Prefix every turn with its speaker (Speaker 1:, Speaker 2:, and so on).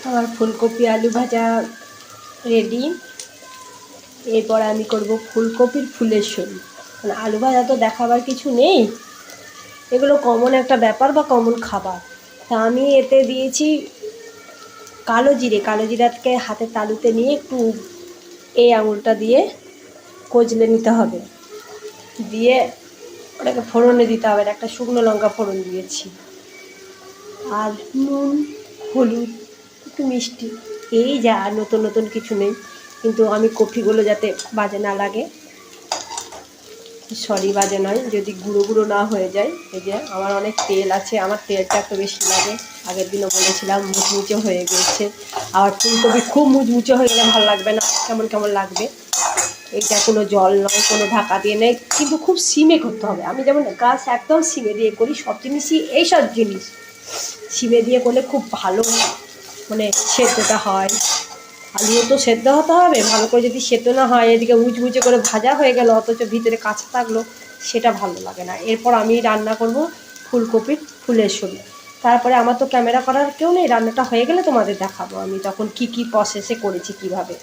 Speaker 1: আমার ফুলকপি আলু ভাজা রেডি। এরপর আমি করব ফুলকপির ফুলের শরী। মানে আলু ভাজা তো দেখাবার কিছু নেই, এগুলো কমন একটা ব্যাপার বা কমন খাবার। তা আমি এতে দিয়েছি কালো জিরাকে হাতের তালুতে নিয়ে একটু এই আঙুলটা দিয়ে কচলে নিতে হবে, দিয়ে ওটাকে ফোড়নে দিতে হবে। একটা শুকনো লঙ্কা ফোড়ন দিয়েছি, আর নুন, হলুদ, একটু মিষ্টি, এই যা, আর নতুন নতুন কিছু নেই। কিন্তু আমি কপিগুলো যাতে বাজে না লাগে, বাজে নয়, যদি গুঁড়ো গুঁড়ো না হয়ে যায়। এই যে আমার অনেক তেল আছে, আমার তেলটা একটু বেশি লাগে। আগের দিনও বলেছিলাম মুচমুচে হয়ে গেছে। আবার ফুলকপি খুব মুচমুচে হয়ে গেলে ভালো লাগবে না, কেমন কেমন লাগবে। এটা কোনো জল নয়, কোনো ঢাকা দিয়ে নেই, কিন্তু খুব সিমে করতে হবে। আমি যেমন গাছ একদম সিমে দিয়ে করি সব জিনিসই, এইসব জিনিস সিমে দিয়ে করলে খুব ভালো মানে সেদ্ধটা হয়। আলুও তো সেদ্ধ হতে হবে ভালো করে, যদি সেদ্ধ না হয় এদিকে মুচমুচে করে ভাজা হয়ে গেল অথচ ভিতরে কাঁচা থাকলো, সেটা ভালো লাগে না। এরপর আমি রান্না করব ফুলকপির ফুলের শরী। তারপরে আমার তো ক্যামেরা করার কেউ নেই, রান্নাটা হয়ে গেলে তোমাদের দেখাবো আমি তখন কি কি প্রসেসে করেছি, কিভাবে।